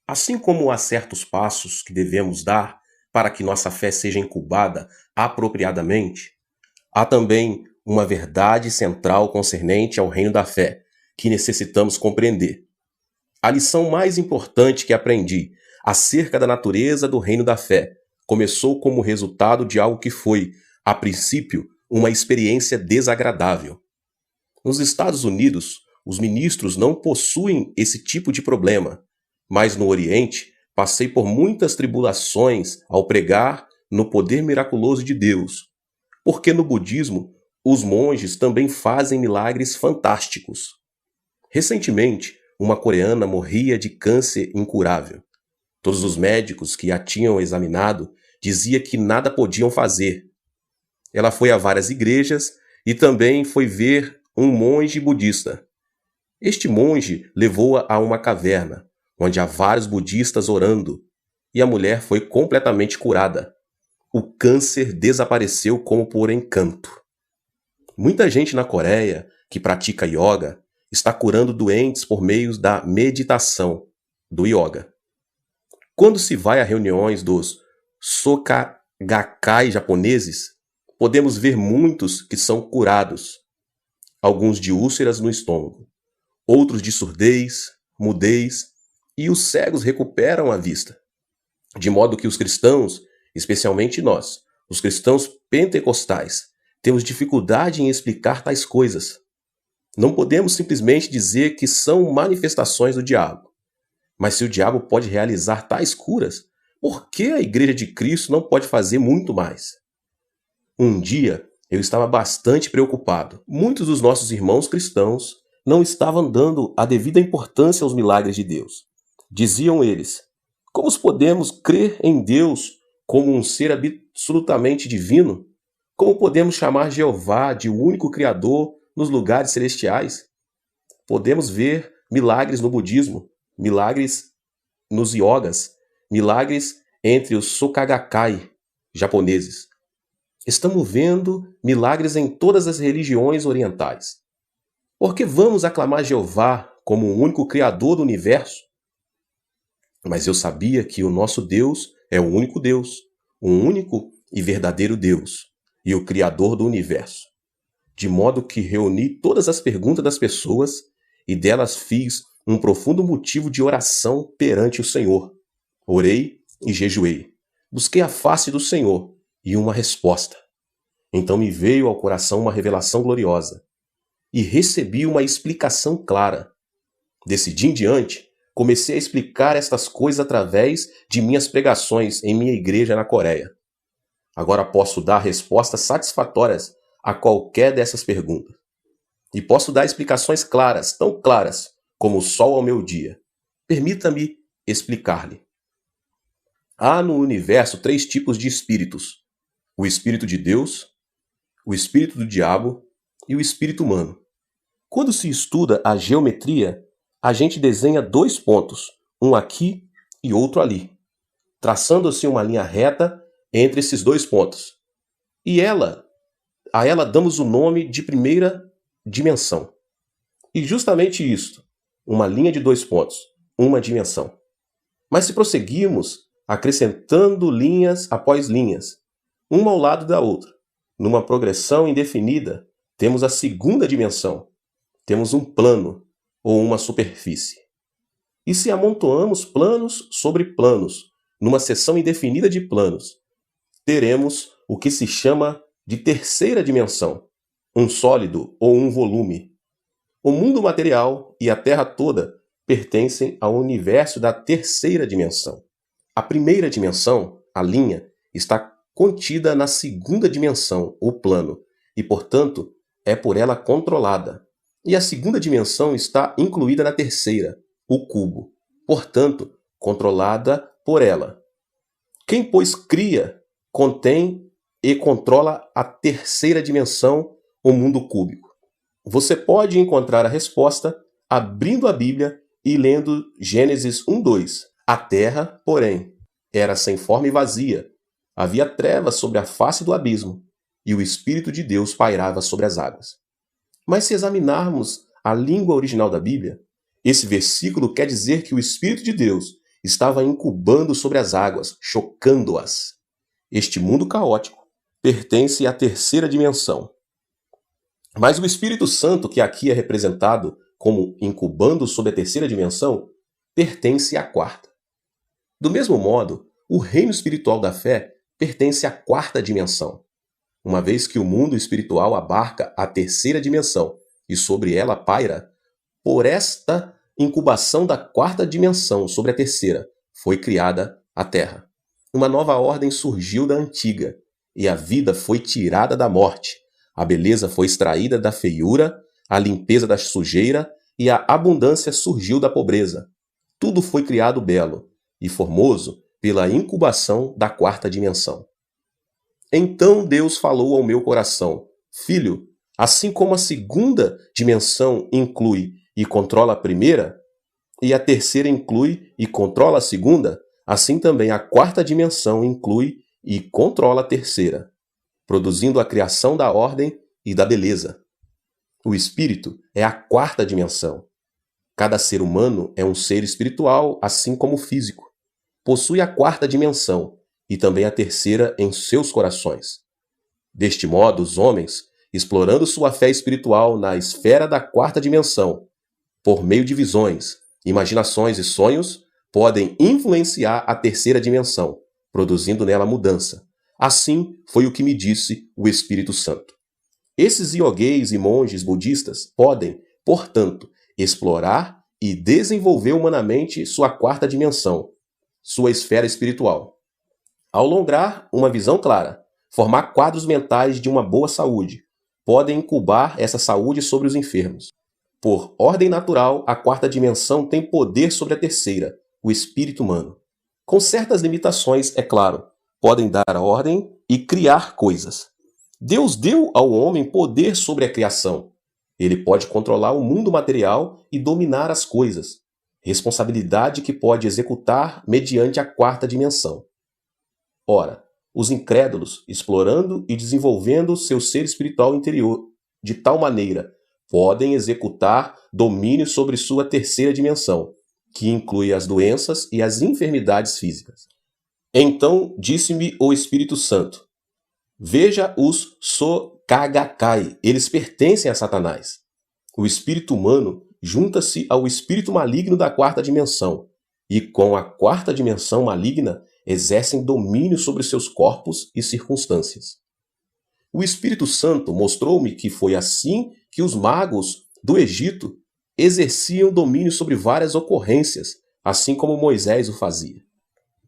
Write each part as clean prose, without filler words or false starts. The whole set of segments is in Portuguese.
Assim como há certos passos que devemos dar para que nossa fé seja incubada apropriadamente, há também uma verdade central concernente ao reino da fé, que necessitamos compreender. A lição mais importante que aprendi acerca da natureza do reino da fé começou como resultado de algo que foi, a princípio, uma experiência desagradável. Nos Estados Unidos, os ministros não possuem esse tipo de problema, mas no Oriente, passei por muitas tribulações ao pregar no poder miraculoso de Deus, porque no budismo, os monges também fazem milagres fantásticos. Recentemente, uma coreana morria de câncer incurável. Todos os médicos que a tinham examinado diziam que nada podiam fazer. Ela foi a várias igrejas e também foi ver um monge budista. Este monge levou-a a uma caverna, onde há vários budistas orando, e a mulher foi completamente curada. O câncer desapareceu como por encanto. Muita gente na Coreia que pratica yoga está curando doentes por meio da meditação, do yoga. Quando se vai a reuniões dos Soka japoneses, podemos ver muitos que são curados, alguns de úlceras no estômago, outros de surdez, mudez, e os cegos recuperam a vista. De modo que os cristãos, especialmente nós, os cristãos pentecostais, temos dificuldade em explicar tais coisas. Não podemos simplesmente dizer que são manifestações do diabo. Mas se o diabo pode realizar tais curas, por que a Igreja de Cristo não pode fazer muito mais? Um dia, eu estava bastante preocupado. Muitos dos nossos irmãos cristãos não estavam dando a devida importância aos milagres de Deus. Diziam eles: como podemos crer em Deus como um ser absolutamente divino? Como podemos chamar Jeová de o único Criador nos lugares celestiais? Podemos ver milagres no budismo, milagres nos yogas, milagres entre os Soka japoneses. Estamos vendo milagres em todas as religiões orientais. Por que vamos aclamar Jeová como o único Criador do universo? Mas eu sabia que o nosso Deus é o único Deus, o único e verdadeiro Deus, e o Criador do universo. De modo que reuni todas as perguntas das pessoas e delas fiz um profundo motivo de oração perante o Senhor. Orei e jejuei. Busquei a face do Senhor e uma resposta. Então me veio ao coração uma revelação gloriosa e recebi uma explicação clara. Desse dia em diante, comecei a explicar estas coisas através de minhas pregações em minha igreja na Coreia. Agora posso dar respostas satisfatórias a qualquer dessas perguntas. E posso dar explicações claras, tão claras como o sol ao meu dia. Permita-me explicar-lhe. Há no universo 3 tipos de espíritos: o espírito de Deus, o espírito do diabo e o espírito humano. Quando se estuda a geometria, a gente desenha 2 pontos, um aqui e outro ali, traçando-se uma linha reta entre esses 2 pontos. E a ela damos o nome de primeira dimensão. E justamente isto, uma linha de 2 pontos, uma dimensão. Mas se prosseguirmos acrescentando linhas após linhas, uma ao lado da outra, numa progressão indefinida, temos a segunda dimensão. Temos um plano ou uma superfície. E se amontoamos planos sobre planos, numa seção indefinida de planos, teremos o que se chama de terceira dimensão, um sólido ou um volume. O mundo material e a Terra toda pertencem ao universo da terceira dimensão. A primeira dimensão, a linha, está contida na segunda dimensão, o plano, e, portanto, é por ela controlada. E a segunda dimensão está incluída na terceira, o cubo, portanto, controlada por ela. Quem, pois, cria, contém e controla a terceira dimensão, o mundo cúbico. Você pode encontrar a resposta abrindo a Bíblia e lendo Gênesis 1:2. A terra, porém, era sem forma e vazia. Havia trevas sobre a face do abismo, e o Espírito de Deus pairava sobre as águas. Mas se examinarmos a língua original da Bíblia, esse versículo quer dizer que o Espírito de Deus estava incubando sobre as águas, chocando-as. Este mundo caótico pertence à terceira dimensão. Mas o Espírito Santo, que aqui é representado como incubando sobre a terceira dimensão, pertence à quarta. Do mesmo modo, o reino espiritual da fé pertence à quarta dimensão. Uma vez que o mundo espiritual abarca a terceira dimensão e sobre ela paira, por esta incubação da quarta dimensão sobre a terceira, foi criada a Terra. Uma nova ordem surgiu da antiga, e a vida foi tirada da morte. A beleza foi extraída da feiura, a limpeza da sujeira e a abundância surgiu da pobreza. Tudo foi criado belo e formoso pela incubação da quarta dimensão. Então Deus falou ao meu coração: Filho, assim como a segunda dimensão inclui e controla a primeira, e a terceira inclui e controla a segunda, assim também a quarta dimensão inclui e controla a terceira, produzindo a criação da ordem e da beleza. O espírito é a quarta dimensão. Cada ser humano é um ser espiritual, assim como o físico. Possui a quarta dimensão e também a terceira em seus corações. Deste modo, os homens, explorando sua fé espiritual na esfera da quarta dimensão, por meio de visões, imaginações e sonhos, podem influenciar a terceira dimensão, produzindo nela mudança. Assim foi o que me disse o Espírito Santo. Esses iogueis e monges budistas podem, portanto, explorar e desenvolver humanamente sua quarta dimensão, sua esfera espiritual. Ao lograr uma visão clara, formar quadros mentais de uma boa saúde, podem incubar essa saúde sobre os enfermos. Por ordem natural, a quarta dimensão tem poder sobre a terceira, o espírito humano. Com certas limitações, é claro, podem dar ordem e criar coisas. Deus deu ao homem poder sobre a criação. Ele pode controlar o mundo material e dominar as coisas. Responsabilidade que pode executar mediante a quarta dimensão. Ora, os incrédulos, explorando e desenvolvendo seu ser espiritual interior de tal maneira, podem executar domínio sobre sua terceira dimensão, que inclui as doenças e as enfermidades físicas. Então disse-me o Espírito Santo: Veja os Sokagakai, eles pertencem a Satanás. O espírito humano junta-se ao espírito maligno da quarta dimensão, e com a quarta dimensão maligna exercem domínio sobre seus corpos e circunstâncias. O Espírito Santo mostrou-me que foi assim que os magos do Egito exerciam domínio sobre várias ocorrências, assim como Moisés o fazia.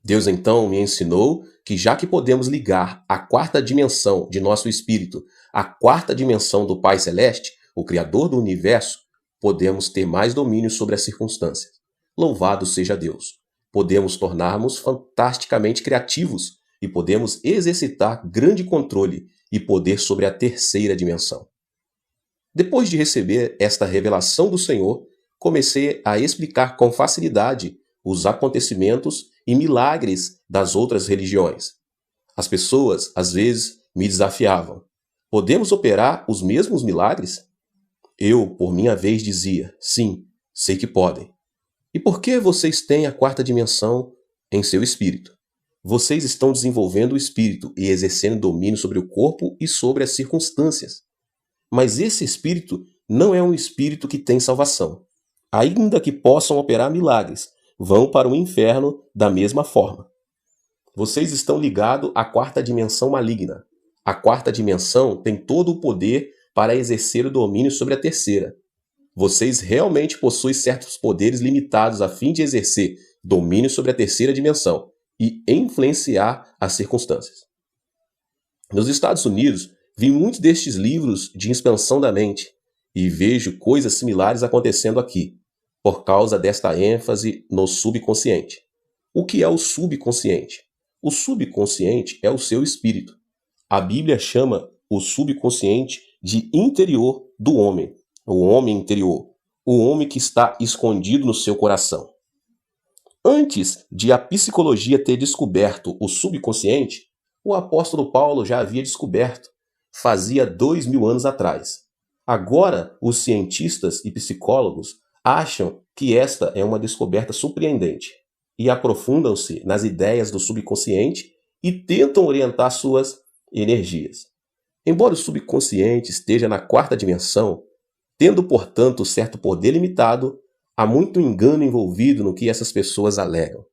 Deus então me ensinou que já que podemos ligar a quarta dimensão de nosso espírito à quarta dimensão do Pai Celeste, o Criador do Universo, podemos ter mais domínio sobre as circunstâncias. Louvado seja Deus! Podemos tornar-nos fantasticamente criativos e podemos exercitar grande controle e poder sobre a terceira dimensão. Depois de receber esta revelação do Senhor, comecei a explicar com facilidade os acontecimentos e milagres das outras religiões. As pessoas, às vezes, me desafiavam: podemos operar os mesmos milagres? Eu, por minha vez, dizia: sim, sei que podem. E por que vocês têm a quarta dimensão em seu espírito? Vocês estão desenvolvendo o espírito e exercendo domínio sobre o corpo e sobre as circunstâncias. Mas esse espírito não é um espírito que tem salvação. Ainda que possam operar milagres, vão para o inferno da mesma forma. Vocês estão ligados à quarta dimensão maligna. A quarta dimensão tem todo o poder para exercer o domínio sobre a terceira. Vocês realmente possuem certos poderes limitados a fim de exercer domínio sobre a terceira dimensão e influenciar as circunstâncias. Nos Estados Unidos, vi muitos destes livros de expansão da mente e vejo coisas similares acontecendo aqui, por causa desta ênfase no subconsciente. O que é o subconsciente? O subconsciente é o seu espírito. A Bíblia chama o subconsciente de interior do homem, o homem interior, o homem que está escondido no seu coração. Antes de a psicologia ter descoberto o subconsciente, o apóstolo Paulo já havia descoberto, fazia 2000 anos atrás. Agora, os cientistas e psicólogos acham que esta é uma descoberta surpreendente. e aprofundam-se nas ideias do subconsciente e tentam orientar suas energias. Embora o subconsciente esteja na quarta dimensão, tendo, portanto, certo poder limitado, há muito engano envolvido no que essas pessoas alegam.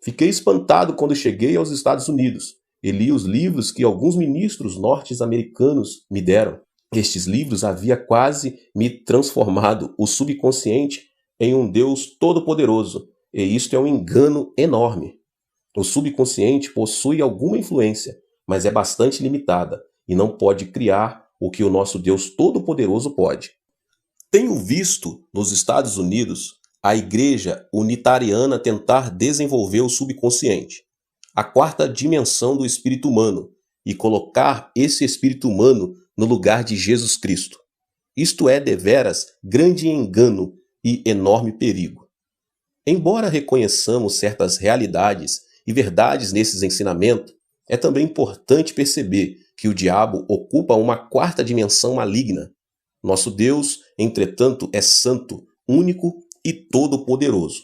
Fiquei espantado quando cheguei aos Estados Unidos e li os livros que alguns ministros norte-americanos me deram. Estes livros havia quase me transformado o subconsciente em um Deus todo-poderoso, e isto é um engano enorme. O subconsciente possui alguma influência, mas é bastante limitada e não pode criar o que o nosso Deus todo-poderoso pode. Tenho visto nos Estados Unidos a Igreja Unitariana tentar desenvolver o subconsciente, a quarta dimensão do espírito humano, e colocar esse espírito humano no lugar de Jesus Cristo. Isto é deveras grande engano e enorme perigo. Embora reconheçamos certas realidades e verdades nesses ensinamentos, é também importante perceber que o diabo ocupa uma quarta dimensão maligna. Nosso Deus, entretanto, é santo, único e todo-poderoso.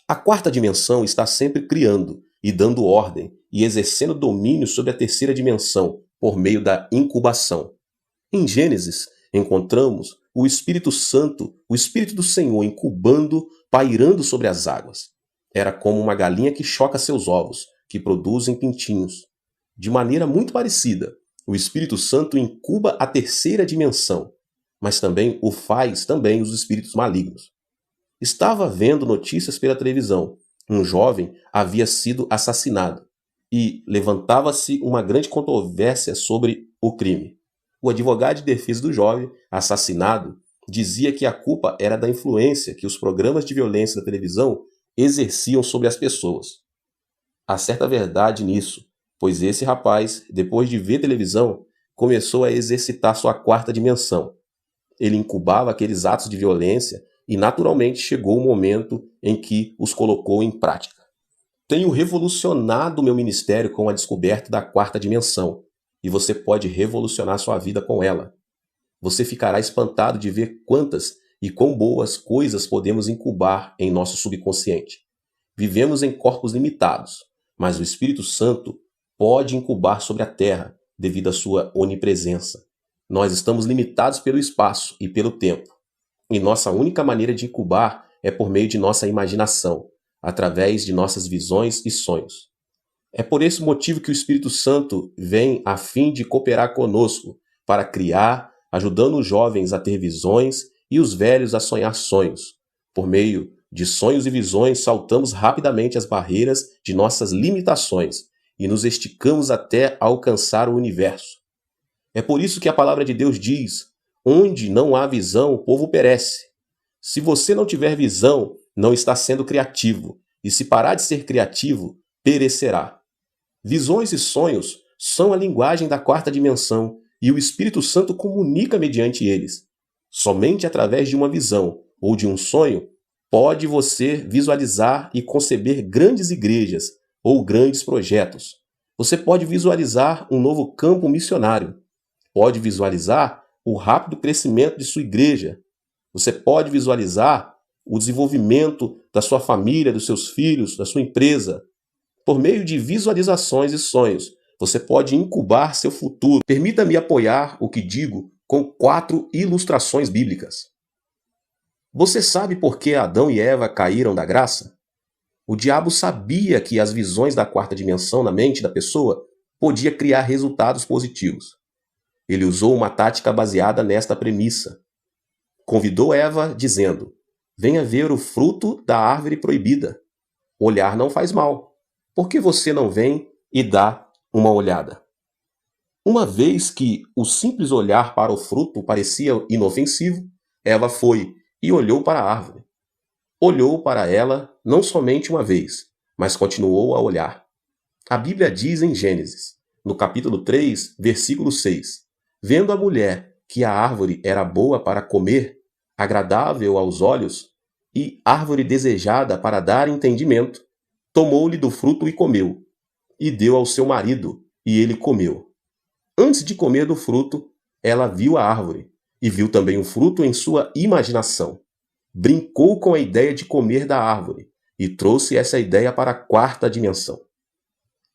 A quarta dimensão está sempre criando e dando ordem e exercendo domínio sobre a terceira dimensão por meio da incubação. Em Gênesis, encontramos o Espírito Santo, o Espírito do Senhor, incubando, pairando sobre as águas. Era como uma galinha que choca seus ovos, que produzem pintinhos. De maneira muito parecida, o Espírito Santo incuba a terceira dimensão, mas também o faz também os espíritos malignos. Estava vendo notícias pela televisão. Um jovem havia sido assassinado e levantava-se uma grande controvérsia sobre o crime. O advogado de defesa do jovem assassinado dizia que a culpa era da influência que os programas de violência da televisão exerciam sobre as pessoas. Há certa verdade nisso, pois esse rapaz, depois de ver televisão, começou a exercitar sua quarta dimensão. Ele incubava aqueles atos de violência e naturalmente chegou o momento em que os colocou em prática. Tenho revolucionado meu ministério com a descoberta da quarta dimensão, e você pode revolucionar sua vida com ela. Você ficará espantado de ver quantas e quão boas coisas podemos incubar em nosso subconsciente. Vivemos em corpos limitados, mas o Espírito Santo pode incubar sobre a Terra devido à sua onipresença. Nós estamos limitados pelo espaço e pelo tempo. E nossa única maneira de incubar é por meio de nossa imaginação, através de nossas visões e sonhos. É por esse motivo que o Espírito Santo vem a fim de cooperar conosco para criar, ajudando os jovens a ter visões e os velhos a sonhar sonhos. Por meio de sonhos e visões, saltamos rapidamente as barreiras de nossas limitações e nos esticamos até alcançar o universo. É por isso que a palavra de Deus diz: onde não há visão, o povo perece. Se você não tiver visão, não está sendo criativo, e se parar de ser criativo, perecerá. Visões e sonhos são a linguagem da quarta dimensão, e o Espírito Santo comunica mediante eles. Somente através de uma visão ou de um sonho pode você visualizar e conceber grandes igrejas ou grandes projetos. Você pode visualizar um novo campo missionário. Pode visualizar o rápido crescimento de sua igreja. Você pode visualizar o desenvolvimento da sua família, dos seus filhos, da sua empresa. Por meio de visualizações e sonhos, você pode incubar seu futuro. Permita-me apoiar o que digo com 4 ilustrações bíblicas. Você sabe por que Adão e Eva caíram da graça? O diabo sabia que as visões da quarta dimensão na mente da pessoa podia criar resultados positivos. Ele usou uma tática baseada nesta premissa. Convidou Eva dizendo: venha ver o fruto da árvore proibida. Olhar não faz mal. Por que você não vem e dá uma olhada? Uma vez que o simples olhar para o fruto parecia inofensivo, Eva foi e olhou para a árvore. Olhou para ela não somente uma vez, mas continuou a olhar. A Bíblia diz em Gênesis, no capítulo 3, versículo 6, vendo a mulher que a árvore era boa para comer, agradável aos olhos, e árvore desejada para dar entendimento, tomou-lhe do fruto e comeu, e deu ao seu marido, e ele comeu. Antes de comer do fruto, ela viu a árvore, e viu também o fruto em sua imaginação. Brincou com a ideia de comer da árvore, e trouxe essa ideia para a quarta dimensão.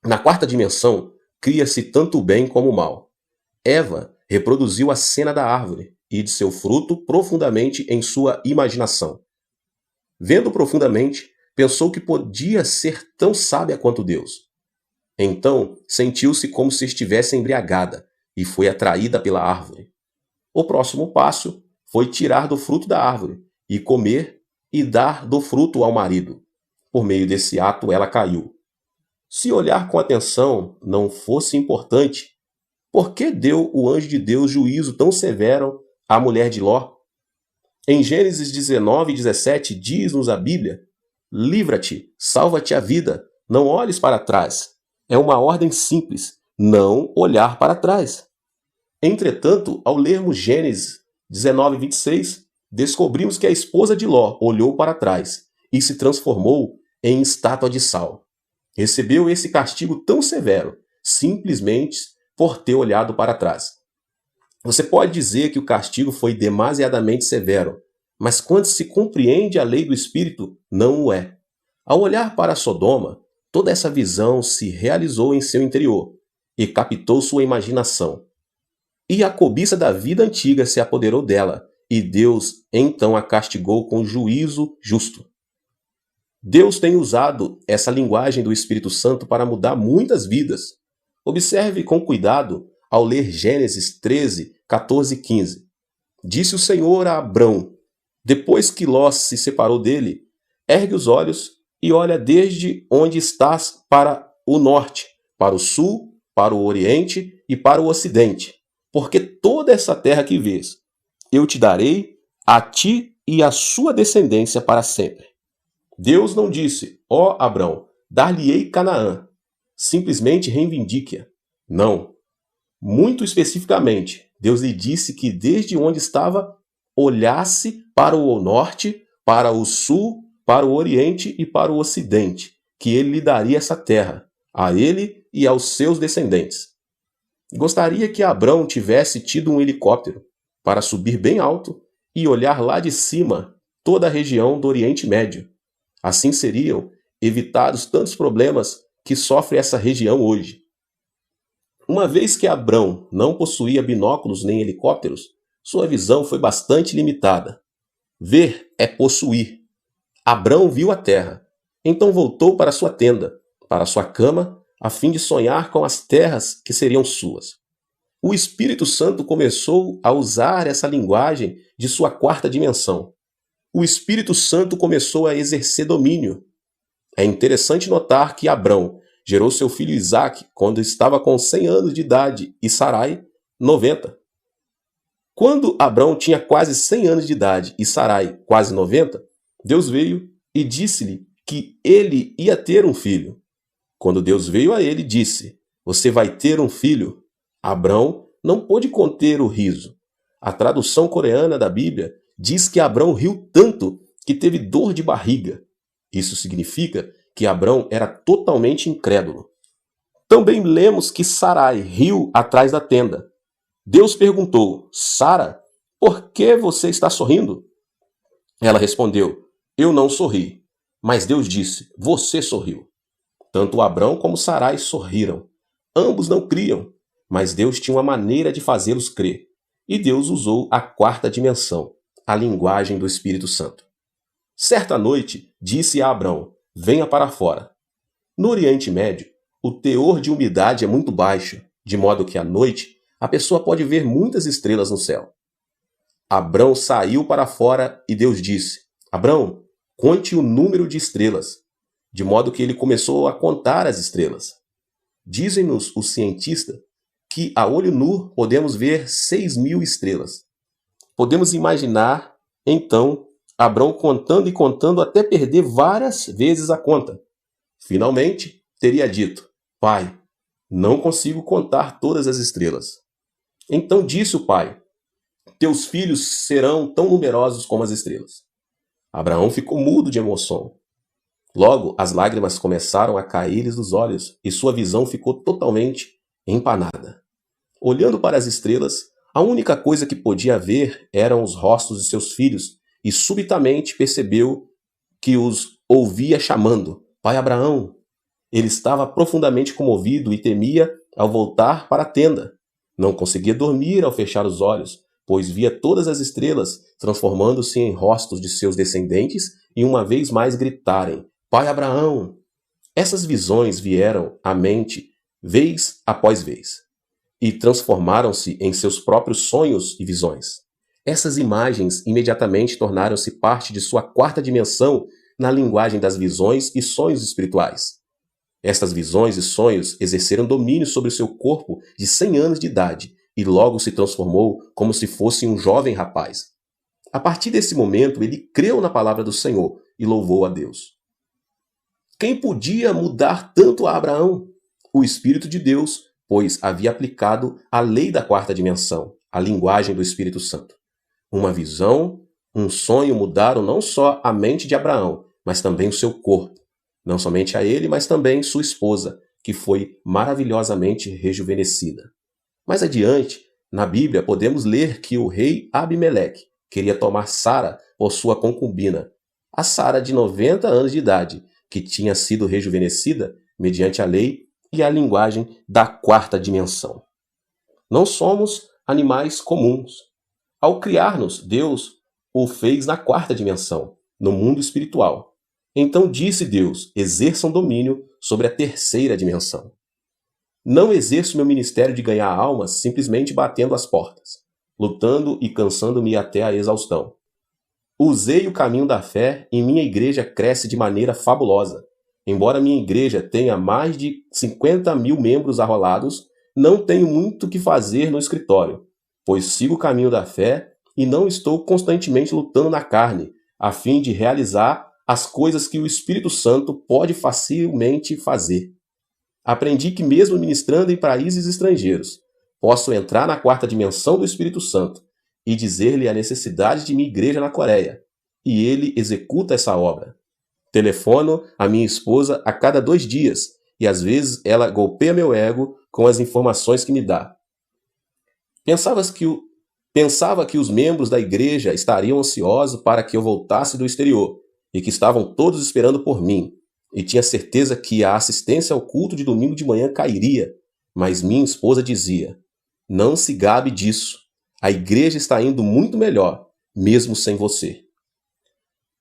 Na quarta dimensão, cria-se tanto o bem como o mal. Eva reproduziu a cena da árvore e de seu fruto profundamente em sua imaginação. Vendo profundamente, pensou que podia ser tão sábia quanto Deus. Então, sentiu-se como se estivesse embriagada e foi atraída pela árvore. O próximo passo foi tirar do fruto da árvore e comer e dar do fruto ao marido. Por meio desse ato, ela caiu. Se olhar com atenção não fosse importante, por que deu o anjo de Deus juízo tão severo à mulher de Ló? Em Gênesis 19:17 diz-nos a Bíblia: livra-te, salva-te a vida, não olhes para trás. É uma ordem simples, não olhar para trás. Entretanto, ao lermos Gênesis 19:26, descobrimos que a esposa de Ló olhou para trás e se transformou em estátua de sal. Recebeu esse castigo tão severo, simplesmente por ter olhado para trás. Você pode dizer que o castigo foi demasiadamente severo, mas quando se compreende a lei do Espírito, não o é. Ao olhar para Sodoma, toda essa visão se realizou em seu interior e captou sua imaginação. E a cobiça da vida antiga se apoderou dela, e Deus então a castigou com juízo justo. Deus tem usado essa linguagem do Espírito Santo para mudar muitas vidas. Observe com cuidado ao ler Gênesis 13, 14 e 15. Disse o Senhor a Abrão, depois que Ló se separou dele, ergue os olhos e olha desde onde estás para o norte, para o sul, para o oriente e para o ocidente. Porque toda essa terra que vês, eu te darei a ti e à sua descendência para sempre. Deus não disse, ó Abrão, dar-lhe-ei Canaã. Simplesmente reivindique-a. Não. Muito especificamente, Deus lhe disse que desde onde estava, olhasse para o norte, para o sul, para o oriente e para o ocidente, que ele lhe daria essa terra, a ele e aos seus descendentes. Gostaria que Abrão tivesse tido um helicóptero para subir bem alto e olhar lá de cima toda a região do Oriente Médio. Assim seriam evitados tantos problemas que sofre essa região hoje. Uma vez que Abrão não possuía binóculos nem helicópteros, sua visão foi bastante limitada. Ver é possuir. Abrão viu a terra, então voltou para sua tenda, para sua cama, a fim de sonhar com as terras que seriam suas. O Espírito Santo começou a usar essa linguagem de sua quarta dimensão. O Espírito Santo começou a exercer domínio. É interessante notar que Abrão gerou seu filho Isaque quando estava com 100 anos de idade e Sarai, 90. Quando Abrão tinha quase 100 anos de idade e Sarai quase 90, Deus veio e disse-lhe que ele ia ter um filho. Quando Deus veio a ele, disse, você vai ter um filho. Abrão não pôde conter o riso. A tradução coreana da Bíblia diz que Abrão riu tanto que teve dor de barriga. Isso significa que Abrão era totalmente incrédulo. Também lemos que Sarai riu atrás da tenda. Deus perguntou, Sara, por que você está sorrindo? Ela respondeu, eu não sorri. Mas Deus disse, você sorriu. Tanto Abrão como Sarai sorriram. Ambos não criam, mas Deus tinha uma maneira de fazê-los crer. E Deus usou a quarta dimensão, a linguagem do Espírito Santo. Certa noite, disse a Abrão, venha para fora. No Oriente Médio, o teor de umidade é muito baixo, de modo que à noite a pessoa pode ver muitas estrelas no céu. Abrão saiu para fora e Deus disse, Abrão, conte o número de estrelas, de modo que ele começou a contar as estrelas. Dizem-nos os cientistas que a olho nu podemos ver 6.000 estrelas. Podemos imaginar, então, Abrão contando e contando até perder várias vezes a conta. Finalmente, teria dito, Pai, não consigo contar todas as estrelas. Então disse o pai, teus filhos serão tão numerosos como as estrelas. Abraão ficou mudo de emoção. Logo, as lágrimas começaram a cair-lhes dos olhos e sua visão ficou totalmente empanada. Olhando para as estrelas, a única coisa que podia ver eram os rostos de seus filhos e subitamente percebeu que os ouvia chamando: Pai Abraão. Ele estava profundamente comovido e temia ao voltar para a tenda. Não conseguia dormir ao fechar os olhos, pois via todas as estrelas transformando-se em rostos de seus descendentes e uma vez mais gritarem: Pai Abraão! Essas visões vieram à mente vez após vez e transformaram-se em seus próprios sonhos e visões. Essas imagens imediatamente tornaram-se parte de sua quarta dimensão na linguagem das visões e sonhos espirituais. Estas visões e sonhos exerceram domínio sobre seu corpo de 100 anos de idade e logo se transformou como se fosse um jovem rapaz. A partir desse momento, ele creu na palavra do Senhor e louvou a Deus. Quem podia mudar tanto a Abraão? O Espírito de Deus, pois havia aplicado a lei da quarta dimensão, a linguagem do Espírito Santo. Uma visão, um sonho mudaram não só a mente de Abraão, mas também o seu corpo. Não somente a ele, mas também sua esposa, que foi maravilhosamente rejuvenescida. Mais adiante, na Bíblia, podemos ler que o rei Abimeleque queria tomar Sara por sua concubina, a Sara de 90 anos de idade, que tinha sido rejuvenescida mediante a lei e a linguagem da quarta dimensão. Não somos animais comuns. Ao criar-nos, Deus o fez na quarta dimensão, no mundo espiritual. Então disse Deus: exerçam domínio sobre a terceira dimensão. Não exerço meu ministério de ganhar almas simplesmente batendo as portas, lutando e cansando-me até a exaustão. Usei o caminho da fé e minha igreja cresce de maneira fabulosa. Embora minha igreja tenha mais de 50 mil membros arrolados, não tenho muito o que fazer no escritório, pois sigo o caminho da fé e não estou constantemente lutando na carne, a fim de realizar as coisas que o Espírito Santo pode facilmente fazer. Aprendi que mesmo ministrando em países estrangeiros, posso entrar na quarta dimensão do Espírito Santo e dizer-lhe a necessidade de minha igreja na Coreia, e ele executa essa obra. Telefono a minha esposa a cada 2 dias, e às vezes ela golpeia meu ego com as informações que me dá. Pensava que os membros da igreja estariam ansiosos para que eu voltasse do exterior, e que estavam todos esperando por mim, e tinha certeza que a assistência ao culto de domingo de manhã cairia, mas minha esposa dizia: não se gabe disso, a igreja está indo muito melhor, mesmo sem você.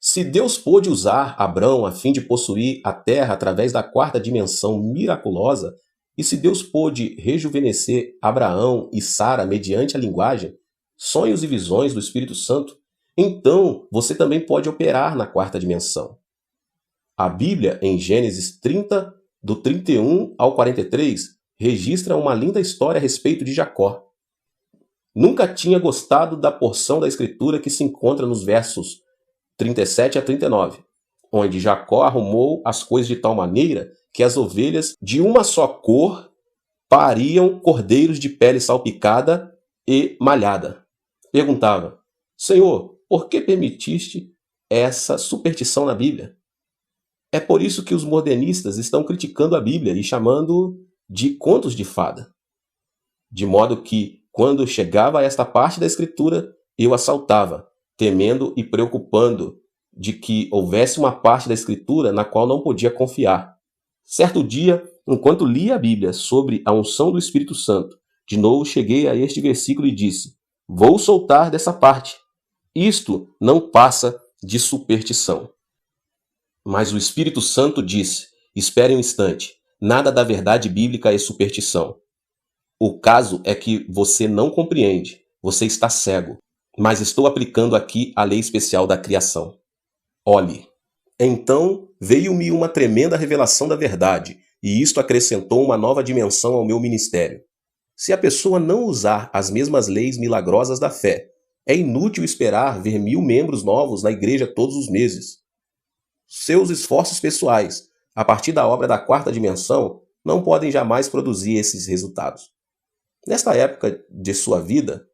Se Deus pôde usar Abrão a fim de possuir a terra através da quarta dimensão miraculosa, e se Deus pôde rejuvenescer Abraão e Sara mediante a linguagem, sonhos e visões do Espírito Santo, então você também pode operar na quarta dimensão. A Bíblia, em Gênesis 30, do 31 ao 43, registra uma linda história a respeito de Jacó. Nunca tinha gostado da porção da Escritura que se encontra nos versos 37 a 39, onde Jacó arrumou as coisas de tal maneira que as ovelhas de uma só cor pariam cordeiros de pele salpicada e malhada. Perguntava: Senhor, por que permitiste essa superstição na Bíblia? É por isso que os modernistas estão criticando a Bíblia e chamando de contos de fada. De modo que, quando chegava a esta parte da Escritura, eu a saltava, temendo e preocupando de que houvesse uma parte da Escritura na qual não podia confiar. Certo dia, enquanto lia a Bíblia sobre a unção do Espírito Santo, de novo cheguei a este versículo e disse: vou soltar dessa parte. Isto não passa de superstição. Mas o Espírito Santo disse: espere um instante, nada da verdade bíblica é superstição. O caso é que você não compreende, você está cego. Mas estou aplicando aqui a lei especial da criação. Olhe. Então veio-me uma tremenda revelação da verdade, e isto acrescentou uma nova dimensão ao meu ministério. Se a pessoa não usar as mesmas leis milagrosas da fé, é inútil esperar ver 1000 membros novos na igreja todos os meses. Seus esforços pessoais, a partir da obra da quarta dimensão, não podem jamais produzir esses resultados. Nesta época de sua vida,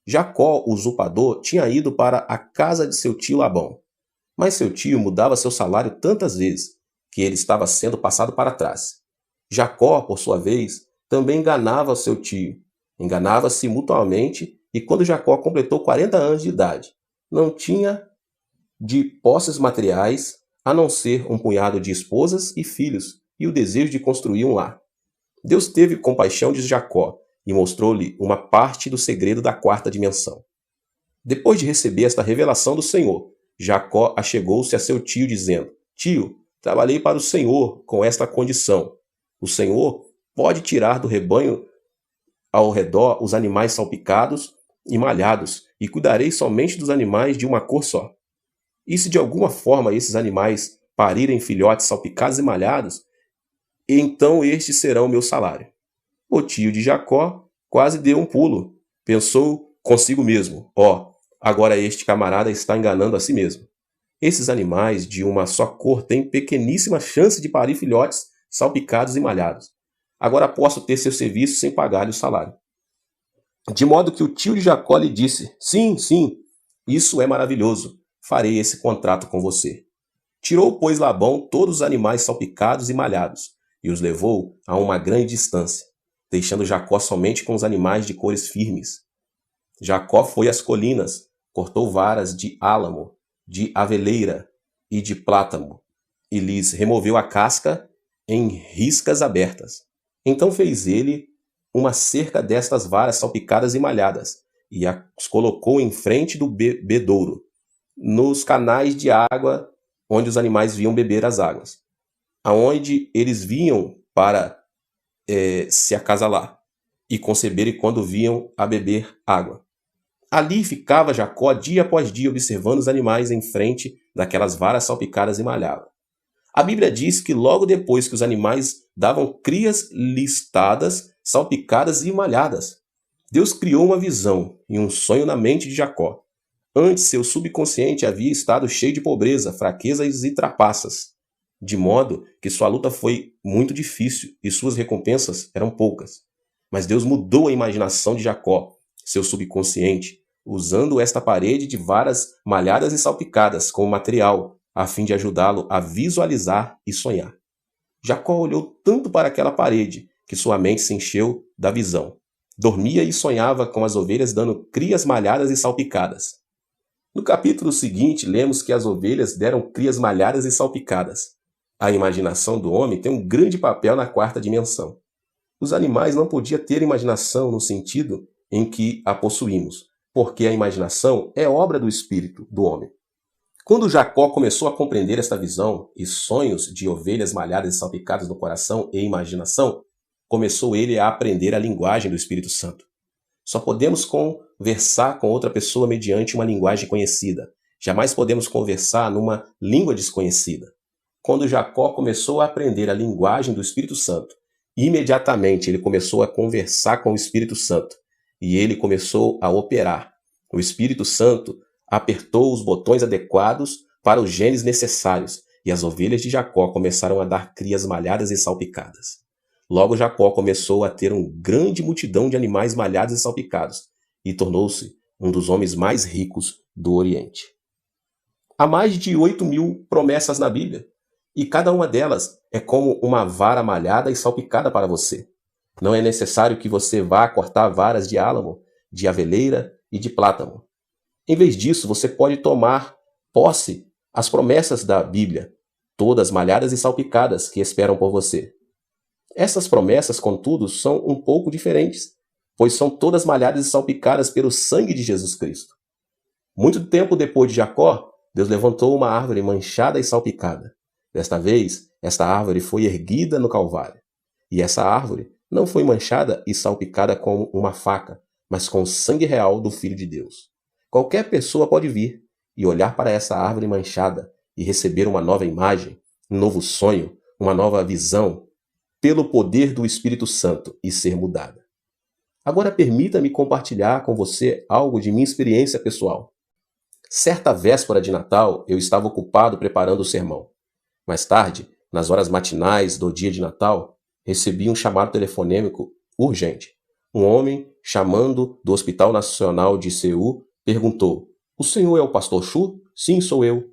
Jacó, o usurpador, tinha ido para a casa de seu tio Labão. Mas seu tio mudava seu salário tantas vezes que ele estava sendo passado para trás. Jacó, por sua vez, também enganava seu tio. Enganava-se mutuamente e quando Jacó completou 40 anos de idade, não tinha de posses materiais a não ser um punhado de esposas e filhos e o desejo de construir um lar. Deus teve compaixão de Jacó e mostrou-lhe uma parte do segredo da quarta dimensão. Depois de receber esta revelação do Senhor, Jacó achegou-se a seu tio, dizendo: Tio, trabalhei para o Senhor com esta condição. O Senhor pode tirar do rebanho ao redor os animais salpicados e malhados, e cuidarei somente dos animais de uma cor só. E se de alguma forma esses animais parirem filhotes salpicados e malhados, então estes serão o meu salário. O tio de Jacó quase deu um pulo. Pensou consigo mesmo: agora este camarada está enganando a si mesmo. Esses animais de uma só cor têm pequeníssima chance de parir filhotes salpicados e malhados. Agora posso ter seu serviço sem pagar-lhe o salário. De modo que o tio de Jacó lhe disse: Sim, sim, isso é maravilhoso. Farei esse contrato com você. Tirou, pois, Labão todos os animais salpicados e malhados e os levou a uma grande distância, deixando Jacó somente com os animais de cores firmes. Jacó foi às colinas, cortou varas de álamo, de aveleira e de plátano, e lhes removeu a casca em riscas abertas. Então fez ele uma cerca destas varas salpicadas e malhadas, e as colocou em frente do bedouro, nos canais de água onde os animais vinham beber as águas, aonde eles vinham para se acasalar e conceberem quando vinham a beber água. Ali ficava Jacó dia após dia observando os animais em frente daquelas varas salpicadas e malhadas. A Bíblia diz que logo depois que os animais davam crias listadas, salpicadas e malhadas, Deus criou uma visão e um sonho na mente de Jacó. Antes, seu subconsciente havia estado cheio de pobreza, fraquezas e trapaças, de modo que sua luta foi muito difícil e suas recompensas eram poucas. Mas Deus mudou a imaginação de Jacó, seu subconsciente, usando esta parede de varas malhadas e salpicadas como material, a fim de ajudá-lo a visualizar e sonhar. Jacó olhou tanto para aquela parede que sua mente se encheu da visão. Dormia e sonhava com as ovelhas dando crias malhadas e salpicadas. No capítulo seguinte, lemos que as ovelhas deram crias malhadas e salpicadas. A imaginação do homem tem um grande papel na quarta dimensão. Os animais não podiam ter imaginação no sentido em que a possuímos, porque a imaginação é obra do espírito do homem. Quando Jacó começou a compreender esta visão e sonhos de ovelhas malhadas e salpicadas no coração e imaginação, começou ele a aprender a linguagem do Espírito Santo. Só podemos conversar com outra pessoa mediante uma linguagem conhecida. Jamais podemos conversar numa língua desconhecida. Quando Jacó começou a aprender a linguagem do Espírito Santo, imediatamente ele começou a conversar com o Espírito Santo e ele começou a operar. O Espírito Santo apertou os botões adequados para os genes necessários e as ovelhas de Jacó começaram a dar crias malhadas e salpicadas. Logo Jacó começou a ter uma grande multidão de animais malhados e salpicados e tornou-se um dos homens mais ricos do Oriente. Há mais de 8.000 promessas na Bíblia e cada uma delas é como uma vara malhada e salpicada para você. Não é necessário que você vá cortar varas de álamo, de aveleira e de plátano. Em vez disso, você pode tomar posse as promessas da Bíblia, todas malhadas e salpicadas que esperam por você. Essas promessas, contudo, são um pouco diferentes, pois são todas malhadas e salpicadas pelo sangue de Jesus Cristo. Muito tempo depois de Jacó, Deus levantou uma árvore manchada e salpicada. Desta vez, esta árvore foi erguida no Calvário. E essa árvore não foi manchada e salpicada com uma faca, mas com o sangue real do Filho de Deus. Qualquer pessoa pode vir e olhar para essa árvore manchada e receber uma nova imagem, um novo sonho, uma nova visão, pelo poder do Espírito Santo e ser mudada. Agora permita-me compartilhar com você algo de minha experiência pessoal. Certa véspera de Natal, eu estava ocupado preparando o sermão. Mais tarde, nas horas matinais do dia de Natal, recebi um chamado telefonêmico urgente. Um homem, chamando do Hospital Nacional de Seul, perguntou: "O senhor é o pastor Chu?" "Sim, sou eu.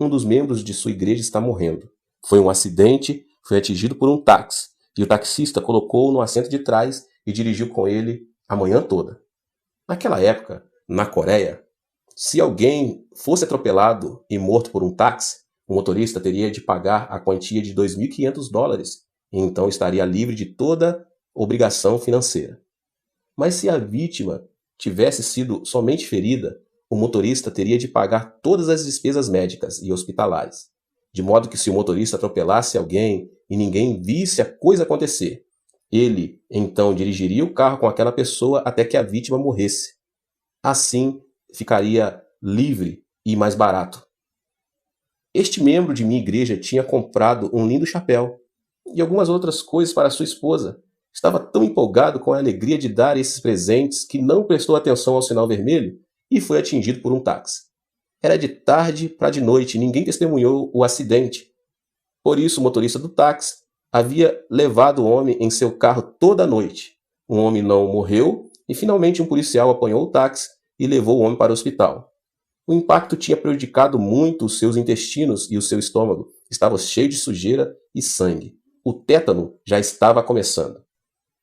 Um dos membros de sua igreja está morrendo. Foi um acidente, foi atingido por um táxi. E o taxista colocou-o no assento de trás e dirigiu com ele a manhã toda." Naquela época, na Coreia, se alguém fosse atropelado e morto por um táxi, O motorista teria de pagar a quantia de $2.500 e então estaria livre de toda obrigação financeira. Mas se a vítima tivesse sido somente ferida, o motorista teria de pagar todas as despesas médicas e hospitalares, de modo que se o motorista atropelasse alguém e ninguém visse a coisa acontecer, ele então dirigiria o carro com aquela pessoa até que a vítima morresse. Assim, ficaria livre e mais barato. Este membro de minha igreja tinha comprado um lindo chapéu e algumas outras coisas para sua esposa. Estava tão empolgado com a alegria de dar esses presentes que não prestou atenção ao sinal vermelho e foi atingido por um táxi. Era de tarde para de noite e ninguém testemunhou o acidente. Por isso, o motorista do táxi havia levado o homem em seu carro toda a noite. O homem não morreu e finalmente um policial apanhou o táxi e levou o homem para o hospital. O impacto tinha prejudicado muito os seus intestinos e o seu estômago. Estava cheio de sujeira e sangue. O tétano já estava começando.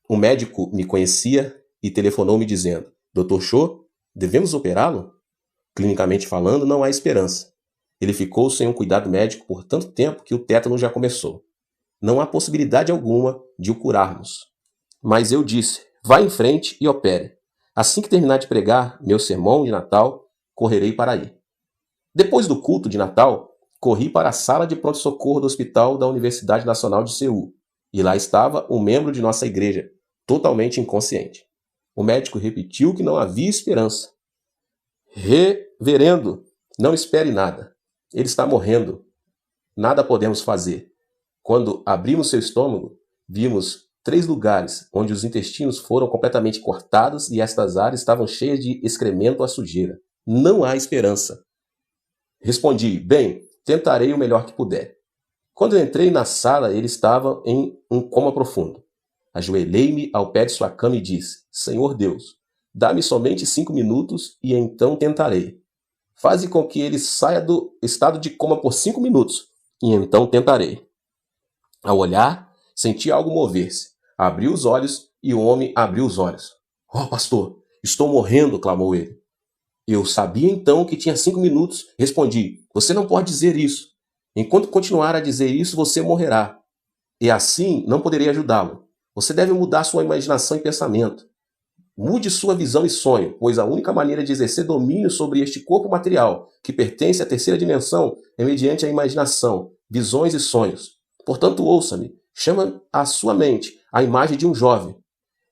O médico me conhecia e telefonou me dizendo: Dr. Cho, devemos operá-lo? Clinicamente falando, não há esperança. Ele ficou sem um cuidado médico por tanto tempo que o tétano já começou. Não há possibilidade alguma de o curarmos. Mas eu disse: vá em frente e opere. Assim que terminar de pregar meu sermão de Natal, correrei para aí. Depois do culto de Natal, corri para a sala de pronto-socorro do hospital da Universidade Nacional de Seul. E lá estava um membro de nossa igreja, totalmente inconsciente. O médico repetiu que não havia esperança. Reverendo, não espere nada. Ele está morrendo. Nada podemos fazer. Quando abrimos seu estômago, vimos 3 lugares onde os intestinos foram completamente cortados e estas áreas estavam cheias de excremento ou sujeira. Não há esperança. Respondi: bem, tentarei o melhor que puder. Quando eu entrei na sala, ele estava em um coma profundo. Ajoelhei-me ao pé de sua cama e disse: Senhor Deus, dá-me somente 5 minutos e então tentarei. Faze com que ele saia do estado de coma por 5 minutos e então tentarei. Ao olhar, senti algo mover-se. Abri os olhos e o homem abriu os olhos. Oh, pastor, estou morrendo, clamou ele. Eu sabia então que tinha 5 minutos. Respondi: você não pode dizer isso. Enquanto continuar a dizer isso, você morrerá. E assim não poderei ajudá-lo. Você deve mudar sua imaginação e pensamento. Mude sua visão e sonho, pois a única maneira de exercer domínio sobre este corpo material, que pertence à terceira dimensão, é mediante a imaginação, visões e sonhos. Portanto, ouça-me. Chama à sua mente a imagem de um jovem.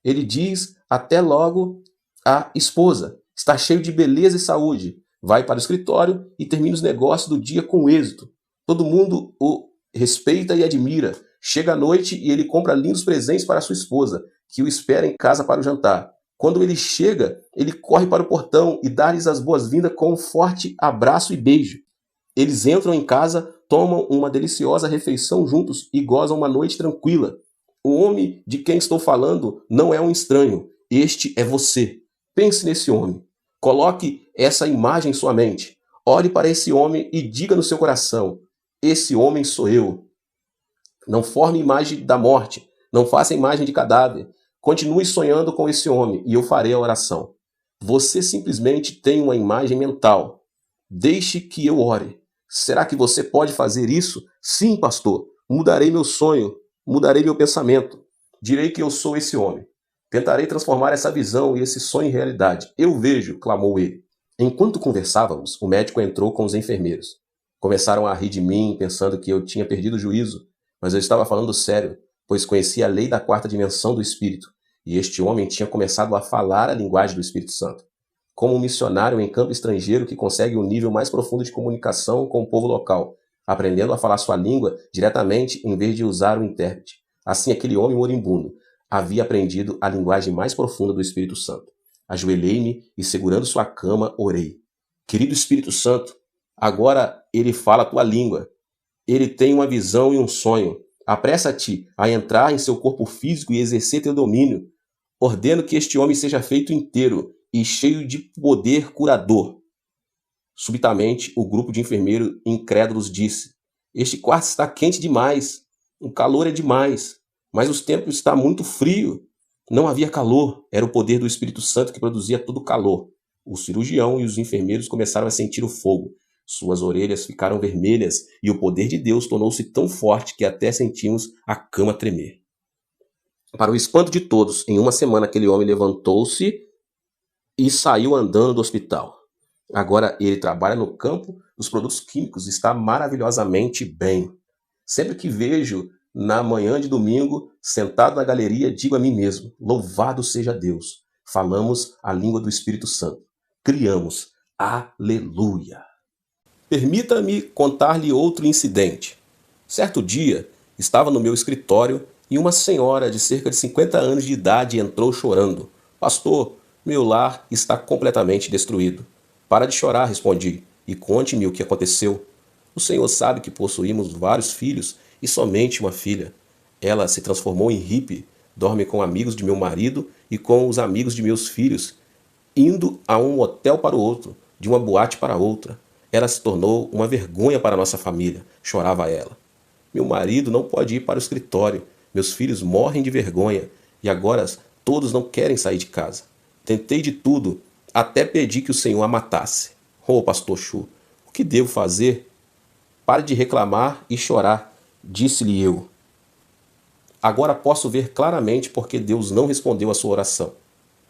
Ele diz até logo à esposa: está cheio de beleza e saúde. Vai para o escritório e termina os negócios do dia com êxito. Todo mundo o respeita e admira. Chega à noite e ele compra lindos presentes para sua esposa, que o espera em casa para o jantar. Quando ele chega, ele corre para o portão e dá-lhes as boas-vindas com um forte abraço e beijo. Eles entram em casa, tomam uma deliciosa refeição juntos e gozam uma noite tranquila. O homem de quem estou falando não é um estranho. Este é você. Pense nesse homem. Coloque essa imagem em sua mente. Olhe para esse homem e diga no seu coração: esse homem sou eu. Não forme imagem da morte. Não faça imagem de cadáver. Continue sonhando com esse homem e eu farei a oração. Você simplesmente tem uma imagem mental. Deixe que eu ore. Será que você pode fazer isso? Sim, pastor. Mudarei meu sonho. Mudarei meu pensamento. Direi que eu sou esse homem. Tentarei transformar essa visão e esse sonho em realidade. Eu vejo, clamou ele. Enquanto conversávamos, o médico entrou com os enfermeiros. Começaram a rir de mim, pensando que eu tinha perdido o juízo, mas eu estava falando sério, pois conhecia a lei da 4ª dimensão do Espírito, e este homem tinha começado a falar a linguagem do Espírito Santo. Como um missionário em campo estrangeiro que consegue um nível mais profundo de comunicação com o povo local, aprendendo a falar sua língua diretamente em vez de usar o intérprete. Assim, aquele homem moribundo havia aprendido a linguagem mais profunda do Espírito Santo. Ajoelhei-me e, segurando sua cama, orei. Querido Espírito Santo, agora ele fala a tua língua. Ele tem uma visão e um sonho. Apressa-te a entrar em seu corpo físico e exercer teu domínio. Ordeno que este homem seja feito inteiro e cheio de poder curador. Subitamente, o grupo de enfermeiros incrédulos disse: este quarto está quente demais. O calor é demais. Mas o tempo está muito frio. Não havia calor. Era o poder do Espírito Santo que produzia todo o calor. O cirurgião e os enfermeiros começaram a sentir o fogo. Suas orelhas ficaram vermelhas e o poder de Deus tornou-se tão forte que até sentimos a cama tremer. Para o espanto de todos, em uma semana aquele homem levantou-se e saiu andando do hospital. Agora ele trabalha no campo dos produtos químicos, está maravilhosamente bem. Sempre que vejo na manhã de domingo, sentado na galeria, digo a mim mesmo: louvado seja Deus. Falamos a língua do Espírito Santo. Criamos. Aleluia. Permita-me contar-lhe outro incidente. Certo dia, estava no meu escritório e uma senhora de cerca de 50 anos de idade entrou chorando. Pastor, meu lar está completamente destruído. Para de chorar, respondi, e conte-me o que aconteceu. O senhor sabe que possuímos vários filhos e somente uma filha. Ela se transformou em hippie, dorme com amigos de meu marido e com os amigos de meus filhos, indo a um hotel para o outro, de uma boate para outra. Ela se tornou uma vergonha para nossa família, chorava ela. Meu marido não pode ir para o escritório, meus filhos morrem de vergonha e agora todos não querem sair de casa. Tentei de tudo, até pedi que o Senhor a matasse. Oh, pastor Chu, o que devo fazer? Pare de reclamar e chorar, disse-lhe eu. Agora posso ver claramente porque Deus não respondeu à sua oração.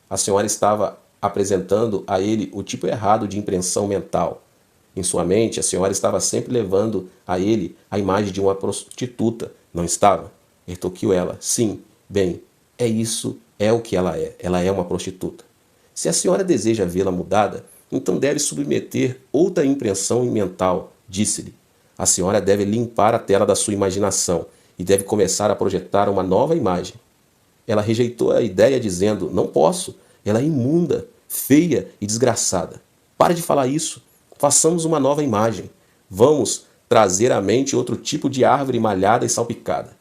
A senhora estava apresentando a ele o tipo errado de impressão mental. Em sua mente, a senhora estava sempre levando a ele a imagem de uma prostituta, não estava? Retoquiu ela. Sim, bem, é isso, é o que ela é. Ela é uma prostituta. Se a senhora deseja vê-la mudada, então deve submeter outra impressão mental, disse-lhe. A senhora deve limpar a tela da sua imaginação e deve começar a projetar uma nova imagem. Ela rejeitou a ideia dizendo, não posso, ela é imunda, feia e desgraçada. Pare de falar isso. Façamos uma nova imagem. Vamos trazer à mente outro tipo de árvore malhada e salpicada.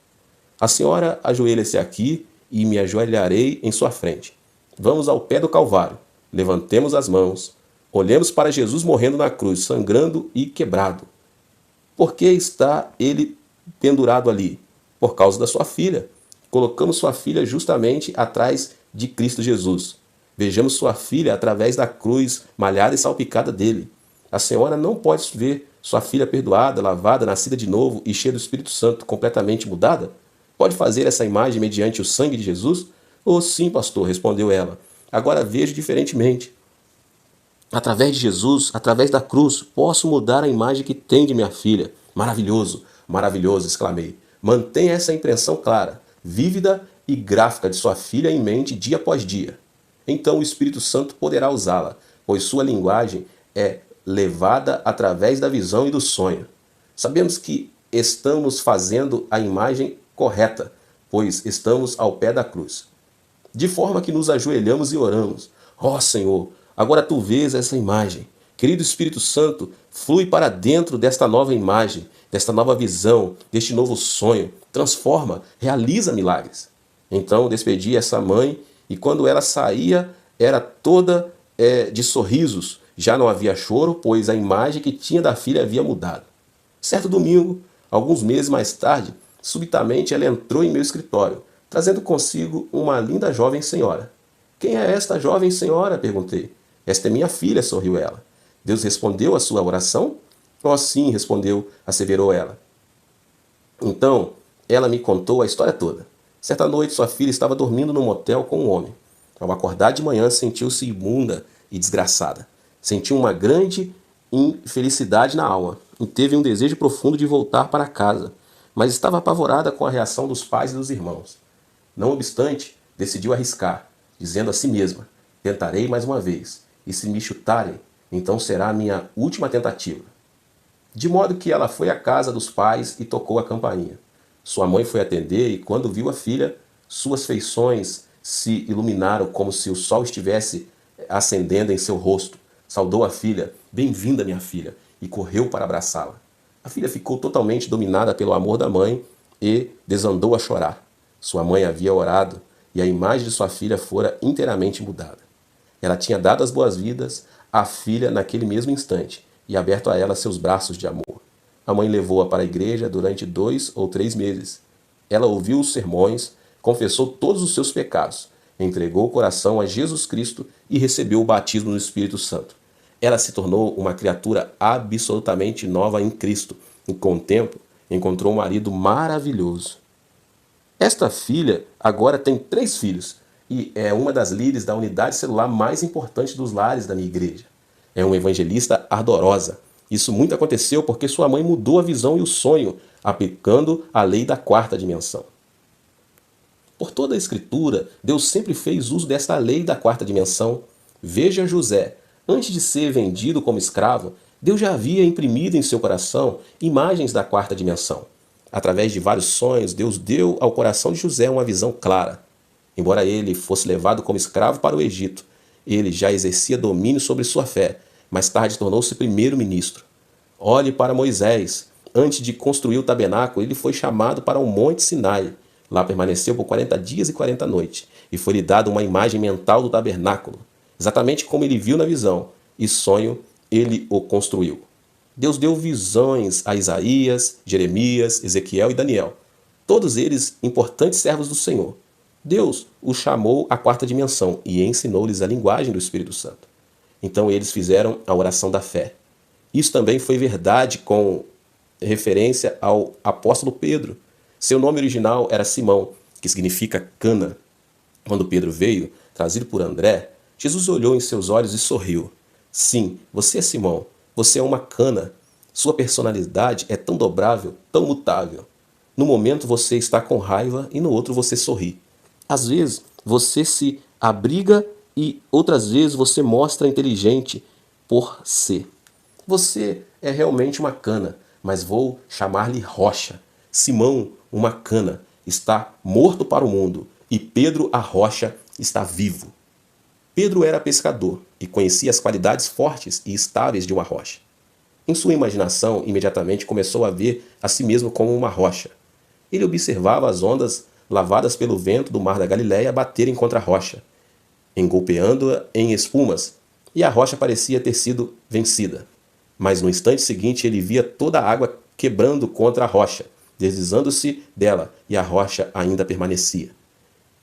A senhora ajoelha-se aqui e me ajoelharei em sua frente. Vamos ao pé do Calvário. Levantemos as mãos. Olhemos para Jesus morrendo na cruz, sangrando e quebrado. Por que está ele pendurado ali? Por causa da sua filha. Colocamos sua filha justamente atrás de Cristo Jesus. Vejamos sua filha através da cruz malhada e salpicada dele. A senhora não pode ver sua filha perdoada, lavada, nascida de novo e cheia do Espírito Santo, completamente mudada? Pode fazer essa imagem mediante o sangue de Jesus? Oh, sim, pastor, respondeu ela. Agora vejo diferentemente. Através de Jesus, através da cruz, posso mudar a imagem que tem de minha filha. Maravilhoso, maravilhoso, exclamei. Mantenha essa impressão clara, vívida e gráfica de sua filha em mente dia após dia. Então o Espírito Santo poderá usá-la, pois sua linguagem é levada através da visão e do sonho. Sabemos que estamos fazendo a imagem correta, pois estamos ao pé da cruz. De forma que nos ajoelhamos e oramos. Ó Senhor, agora tu vês essa imagem. Querido Espírito Santo, flui para dentro desta nova imagem, desta nova visão, deste novo sonho. Transforma, realiza milagres. Então despedi essa mãe e quando ela saía era toda de sorrisos. Já não havia choro, pois a imagem que tinha da filha havia mudado. Certo domingo, alguns meses mais tarde, subitamente ela entrou em meu escritório, trazendo consigo uma linda jovem senhora. Quem é esta jovem senhora? Perguntei. Esta é minha filha, sorriu ela. Deus respondeu a sua oração? Oh, sim, respondeu, asseverou ela. Então, ela me contou a história toda. Certa noite, sua filha estava dormindo num motel com um homem. Ao acordar de manhã, sentiu-se imunda e desgraçada. Sentiu uma grande infelicidade na alma e teve um desejo profundo de voltar para casa, mas estava apavorada com a reação dos pais e dos irmãos. Não obstante, decidiu arriscar, dizendo a si mesma, tentarei mais uma vez, e se me chutarem, então será a minha última tentativa. De modo que ela foi à casa dos pais e tocou a campainha. Sua mãe foi atender e quando viu a filha, suas feições se iluminaram como se o sol estivesse acendendo em seu rosto. Saudou a filha, bem-vinda minha filha, e correu para abraçá-la. A filha ficou totalmente dominada pelo amor da mãe e desandou a chorar. Sua mãe havia orado e a imagem de sua filha fora inteiramente mudada. Ela tinha dado as boas-vindas à filha naquele mesmo instante e aberto a ela seus braços de amor. A mãe levou-a para a igreja durante 2 ou 3 meses. Ela ouviu os sermões, confessou todos os seus pecados, entregou o coração a Jesus Cristo e recebeu o batismo no Espírito Santo. Ela se tornou uma criatura absolutamente nova em Cristo e, com o tempo, encontrou um marido maravilhoso. Esta filha agora tem 3 filhos e é uma das líderes da unidade celular mais importante dos lares da minha igreja. É uma evangelista ardorosa. Isso muito aconteceu porque sua mãe mudou a visão e o sonho, aplicando a lei da 4ª dimensão. Por toda a Escritura, Deus sempre fez uso desta lei da 4ª dimensão. Veja José. Antes de ser vendido como escravo, Deus já havia imprimido em seu coração imagens da 4ª dimensão. Através de vários sonhos, Deus deu ao coração de José uma visão clara. Embora ele fosse levado como escravo para o Egito, ele já exercia domínio sobre sua fé. Mais tarde tornou-se primeiro-ministro. Olhe para Moisés. Antes de construir o tabernáculo, ele foi chamado para o Monte Sinai. Lá permaneceu por 40 dias e 40 noites, e foi-lhe dada uma imagem mental do tabernáculo. Exatamente como ele viu na visão, e sonho, ele o construiu. Deus deu visões a Isaías, Jeremias, Ezequiel e Daniel, todos eles importantes servos do Senhor. Deus os chamou à 4ª dimensão e ensinou-lhes a linguagem do Espírito Santo. Então eles fizeram a oração da fé. Isso também foi verdade com referência ao apóstolo Pedro. Seu nome original era Simão, que significa cana. Quando Pedro veio, trazido por André, Jesus olhou em seus olhos e sorriu. Sim, você é Simão, você é uma cana. Sua personalidade é tão dobrável, tão mutável. No momento você está com raiva e no outro você sorri. Às vezes você se abriga e outras vezes você mostra inteligente por ser. Você é realmente uma cana, mas vou chamar-lhe rocha. Simão, uma cana, está morto para o mundo e Pedro, a rocha, está vivo. Pedro era pescador e conhecia as qualidades fortes e estáveis de uma rocha. Em sua imaginação, imediatamente começou a ver a si mesmo como uma rocha. Ele observava as ondas lavadas pelo vento do mar da Galileia baterem contra a rocha, engolpeando-a em espumas, e a rocha parecia ter sido vencida. Mas no instante seguinte ele via toda a água quebrando contra a rocha, deslizando-se dela, e a rocha ainda permanecia.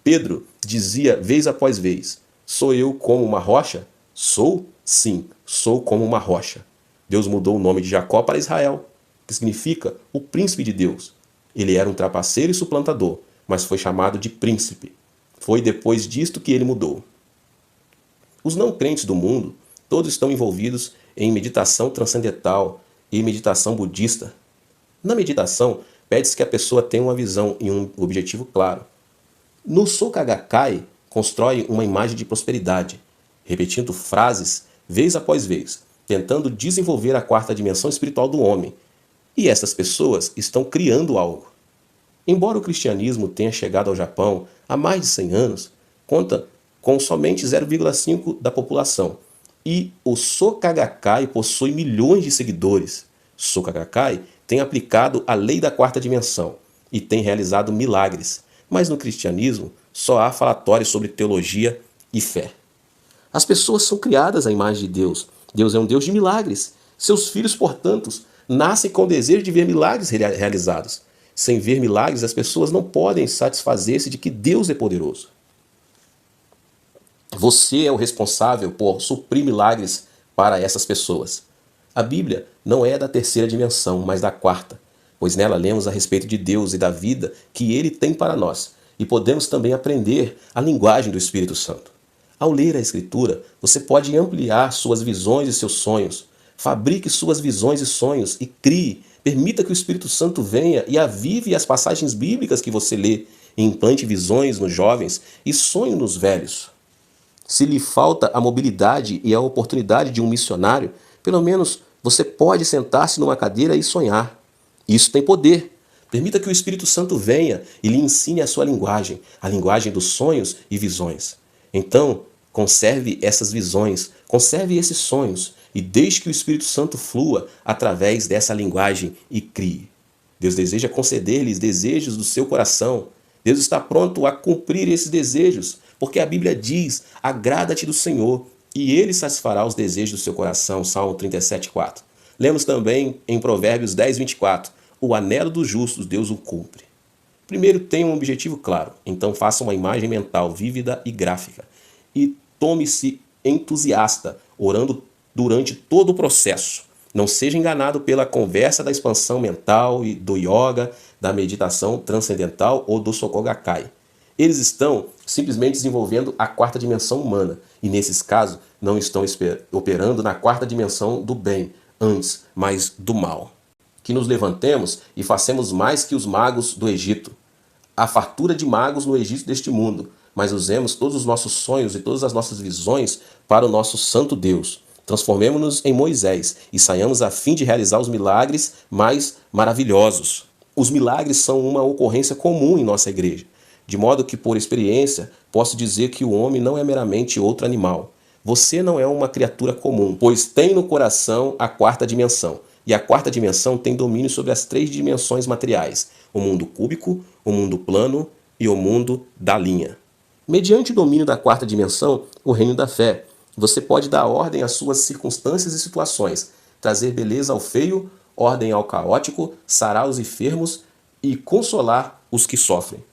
Pedro dizia vez após vez: sou eu como uma rocha? Sou? Sim, sou como uma rocha. Deus mudou o nome de Jacó para Israel, que significa o príncipe de Deus. Ele era um trapaceiro e suplantador, mas foi chamado de príncipe. Foi depois disto que ele mudou. Os não crentes do mundo, todos estão envolvidos em meditação transcendental e meditação budista. Na meditação, pede-se que a pessoa tenha uma visão e um objetivo claro. No Soka Gakkai, constrói uma imagem de prosperidade, repetindo frases vez após vez, tentando desenvolver a 4ª dimensão espiritual do homem. E essas pessoas estão criando algo. Embora o cristianismo tenha chegado ao Japão há mais de 100 anos, conta com somente 0,5% da população. E o Soka Gakkai possui milhões de seguidores. Soka Gakkai tem aplicado a lei da 4ª dimensão e tem realizado milagres. Mas no cristianismo só há falatórios sobre teologia e fé. As pessoas são criadas à imagem de Deus. Deus é um Deus de milagres. Seus filhos, portanto, nascem com o desejo de ver milagres realizados. Sem ver milagres, as pessoas não podem satisfazer-se de que Deus é poderoso. Você é o responsável por suprir milagres para essas pessoas. A Bíblia não é da 3ª dimensão, mas da 4ª, pois nela lemos a respeito de Deus e da vida que Ele tem para nós, e podemos também aprender a linguagem do Espírito Santo. Ao ler a Escritura, você pode ampliar suas visões e seus sonhos. Fabrique suas visões e sonhos e crie. Permita que o Espírito Santo venha e avive as passagens bíblicas que você lê, e implante visões nos jovens e sonho nos velhos. Se lhe falta a mobilidade e a oportunidade de um missionário, pelo menos você pode sentar-se numa cadeira e sonhar. Isso tem poder. Permita que o Espírito Santo venha e lhe ensine a sua linguagem, a linguagem dos sonhos e visões. Então, conserve essas visões, conserve esses sonhos e deixe que o Espírito Santo flua através dessa linguagem e crie. Deus deseja conceder-lhes desejos do seu coração. Deus está pronto a cumprir esses desejos, porque a Bíblia diz: agrada-te do Senhor e Ele satisfará os desejos do seu coração. Salmo 37:4. Lemos também em Provérbios 10:24. O anelo dos justos Deus o cumpre. Primeiro, tenha um objetivo claro. Então faça uma imagem mental vívida e gráfica. E tome-se entusiasta, orando durante todo o processo. Não seja enganado pela conversa da expansão mental e do yoga, da meditação transcendental ou do Sokoh Gakkai. Eles estão simplesmente desenvolvendo a quarta dimensão humana e, nesses casos, não estão operando na quarta dimensão do bem, antes, mas do mal. Que nos levantemos e façamos mais que os magos do Egito. Há fartura de magos no Egito deste mundo, mas usemos todos os nossos sonhos e todas as nossas visões para o nosso santo Deus. Transformemo-nos em Moisés e saiamos a fim de realizar os milagres mais maravilhosos. Os milagres são uma ocorrência comum em nossa igreja, de modo que, por experiência, posso dizer que o homem não é meramente outro animal. Você não é uma criatura comum, pois tem no coração a quarta dimensão. E a quarta dimensão tem domínio sobre as três dimensões materiais: o mundo cúbico, o mundo plano e o mundo da linha. Mediante o domínio da quarta dimensão, o reino da fé, você pode dar ordem às suas circunstâncias e situações, trazer beleza ao feio, ordem ao caótico, sarar os enfermos e consolar os que sofrem.